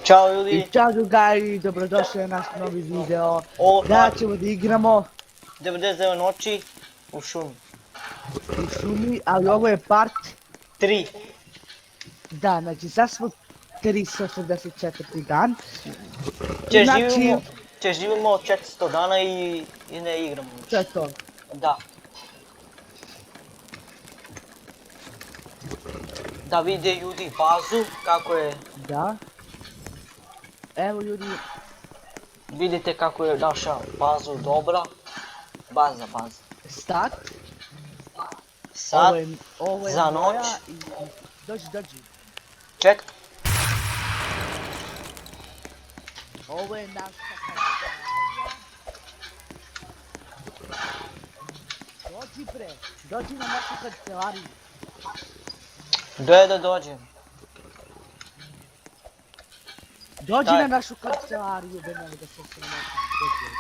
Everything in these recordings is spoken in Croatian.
Ćao I ljudi, čao drugari, dobrodošli na naš novi video. ovo je Danas part ćemo da igramo 99 noći u šumi. u šumi, ali ovo je part, 3. da, znači sad smo 384. dan. Če Znači, živimo 400 dana i ne igramo to više. je to. Da. Da vide ljudi bazu, kako je, Da. Evo ljudi, vidite kako je naša baza dobra. Baza. start. Sad, Ovo je za moja noć. i... Dođi. ček, Ovo je naša kancelarija. Dođi na našu kancelariju. gdje da dođem? Dođi Daj. na našu kancelariju, da ne da se dođe.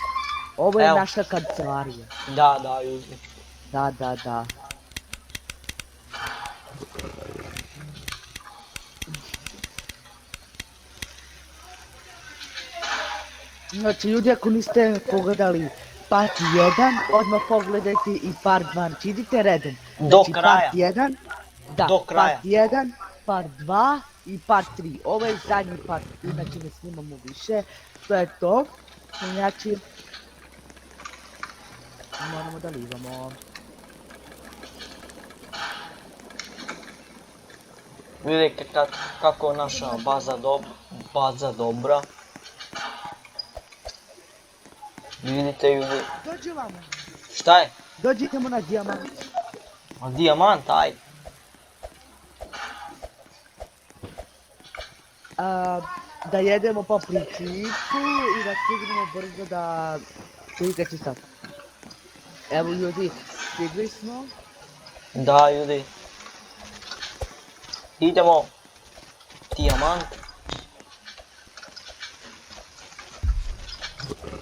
Ovo je Evo. naša kancelarija. Da ljudi. Da. Znači ljudi, ako niste pogledali part 1, odmah pogledajte i part 2, znači idite redom. Do Znači, kraja. Part 1, da, Do kraja. part 1, part 2 i part 3. Ovo je zadnji part, inače ne snimamo više. To je to. Znači, moramo da livamo. Vidite kako je naša baza dobra. Vidite ljudi. Dođi vamo. Šta je? Dođite na dijamant. A dijamant, ajde. Da jedemo po principu i da stignemo brzo da... Vidite će sad. Evo ljudi, stigli smo. Da ljudi. Idemo. Dijamant.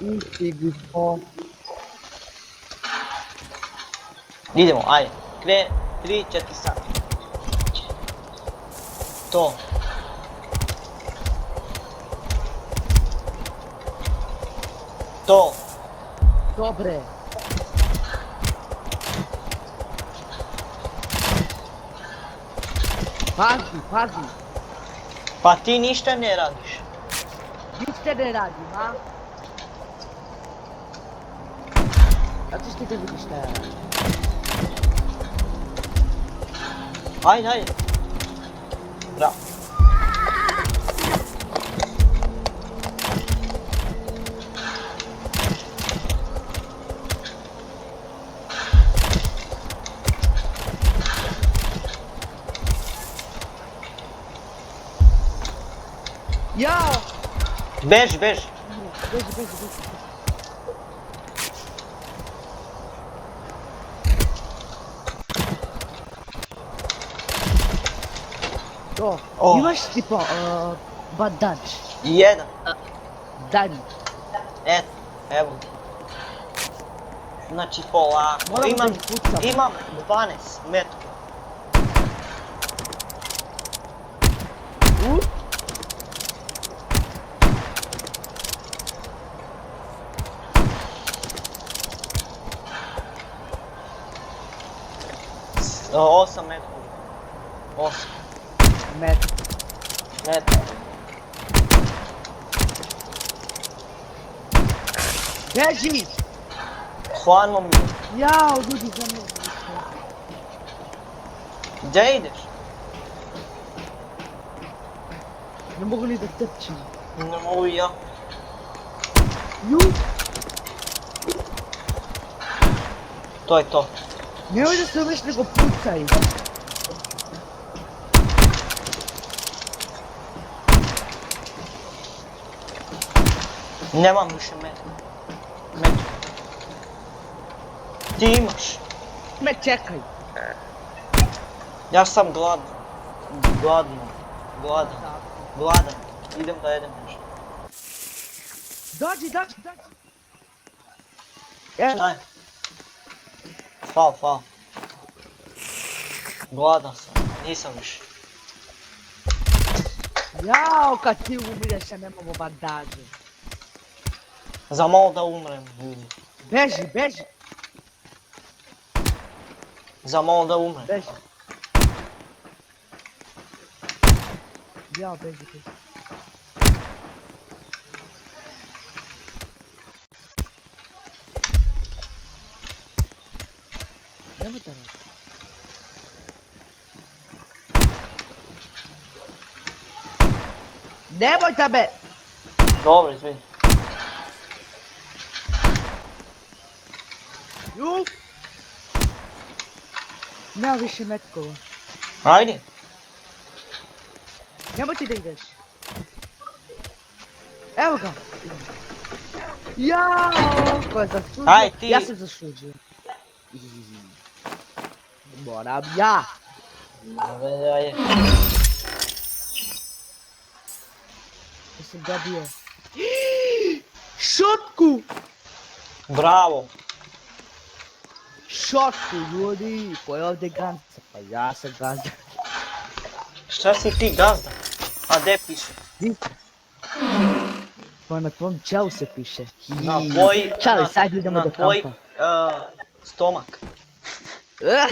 I stigli smo. Idemo, ajde. Krene, 3, 4 sati. To. To. Dobre. Pazi. Pa ti ništa ne radiš. Ništa ne radim, a? Zato što te vidiš šta ja radim. Ajde. Bravo. Jao! Beži. Beži. To, Oh. imaš tipa bandač. Jedan. Daj mi. Evo. Znači polako. Moramo da ih pucamo. Imam 12 metara. Uh. 8 metara. 8 Met. metara. Beži! Hladno mi je. Jao, ljudi za mnom. Gdje ideš? Ne mogu ni da trčim. Ne mogu ja. Ju! To je to. Nemoj da se umeš nego pucaj. Nemam više metara. Ti imaš. Me čekaj. Ja sam gladan. Idem da jedem nešto. Dođi. Šta je? Fal. Gladan sam, nisam više. Jao, kad ti umireš, ja nemamo bandaže. Za malo da umrem, ljudi. Beži, beži, Za malo da umrem. beži. Jao, beži, beži. Nemoj da radi. Nemoj da me! Dobro, izvini. Ju! Nema više metkova. Ajde. Nemoj ti da ideš. Evo ga. Jao! Ko je zaslužio? Aj, ti. Ja sam zaslužio. Moram ja. Ajde. Ja sam dobio. Šotku! Bravo. Šotku, ljudi! Ko je ovdje ganca? Pa ja sam gazda. Šta si ti gazda? A gdje piše? Pa na tvom čelu se piše. Na tvoj... Čali, sad idemo do na tvoj kampa. stomak. Eh,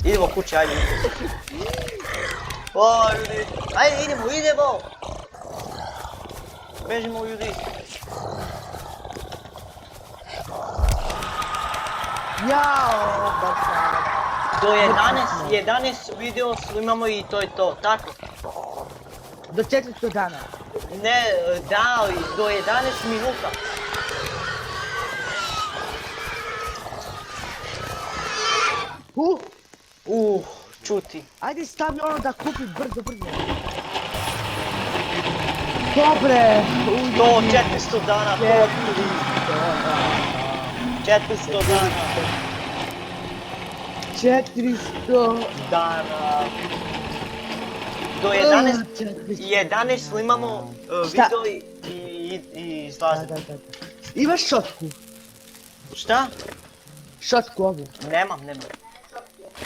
Idemo kući, ajde. O, ljudi. Ajde, idemo. Bežimo, ljudi. Jao, baka. Do 11 video snimamo i to je to, tako? Do 400 dana. Ne, da, ali do 11 minuta. Čuti. Ajde stavi ono da kupim brzo. Dobre. To 400 dana, to 400 dana. 400 Dana. Do 11 snimamo Šta? video i izlazimo. Da. Imaš šotku? Šta? Šotku ovu. Nemam.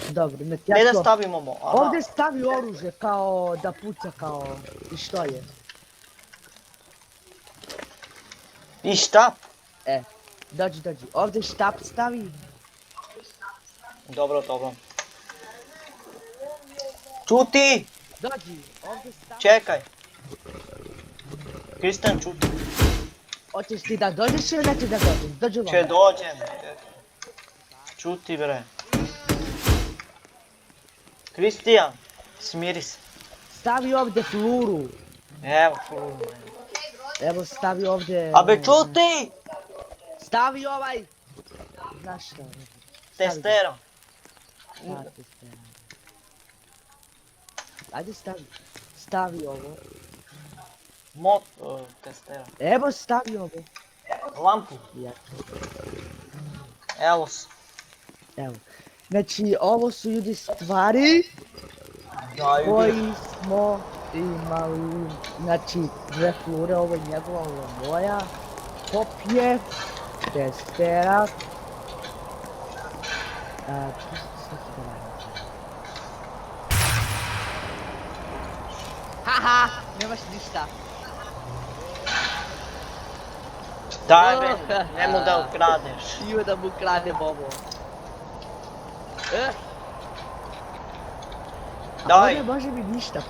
Dobro, ne ti Ne ja da to. stavimo ovo, aha. Ovdje stavi oružje kao da puca kao i što je. I štap? Dođi. Ovdje štap stavi. Dobro. Čuti! Dođi, ovdje stavi. Čekaj. Kristijan, čuti. Hoćeš ti da dođeš ili nećeš da dođeš? Dođi vam. Če dođem. Čuti, bre. Kristijan, smiri se. Stavi ovdje fluru. Evo. Evo stavi ovdje. A be čuti! Stavi ovaj. Znaš što? Testera. Da, testera. Ajde stavi. Stavi ovo. Testera. Evo stavi ovo. Lampu. Ja. Evo. Evo. Znači ovo su ljudi stvari koji smo imali. Znači dve flure, ovo je njegova, ovo je moja. Kopije. Testera. Haha, nemaš ništa. Daj be, nemoj da ukradeš. Ima da mu kradem ovo. Daj. Ne može mi ništa.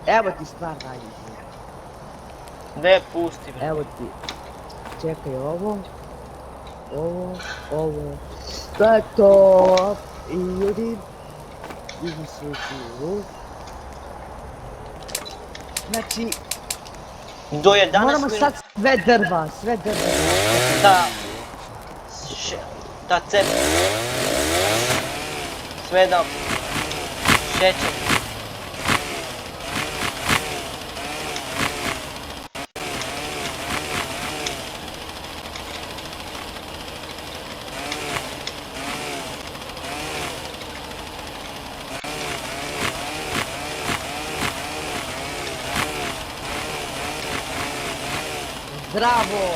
Evo ti stvar radi. Ne, pusti bre. Evo ti. Čekaj ovo. Ovo. To je to. I ljudi. Idem svoju fluru. Znači, Do 11 moramo minuta. sad sve drva. Da cep. Sve da šećem. Zdravo!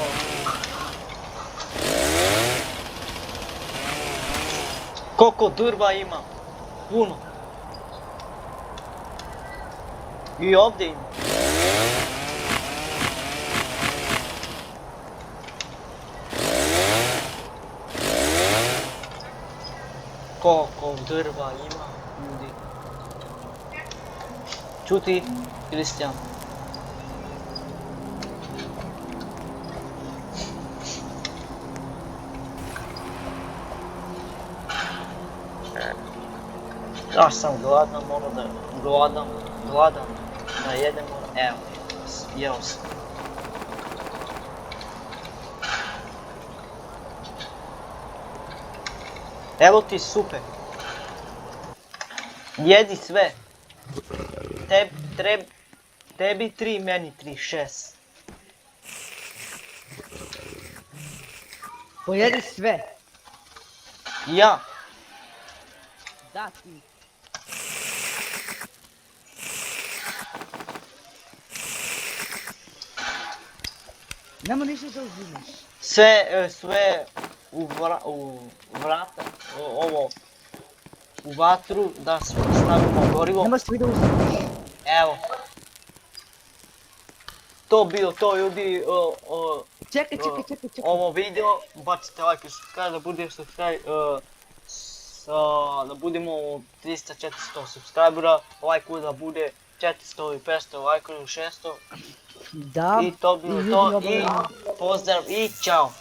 Koliko drva ima? Puno. I ovdje ima. Koliko drva ima, ljudi. Čuti, Kristijan. Ja sam gladan, moram da gladan, da jedemo, evo, jeo sam. Evo ti super. Jedi sve. Tebi 3, meni 3, 6. Pojedi sve. Ja. Da ti. Nema ništa da uzimeš. Sve u vrata, u vatru da stavimo gorivo. Nema svi da uzimeš. Evo. To bilo to, ljudi. Čekaj. Ovo video, bacite like i subscribe, da bude subscribe, da budemo 300-400 subscribera, lajku da bude 400 i 500, lajku 600. Da. I to bilo to, i pozdrav i čao.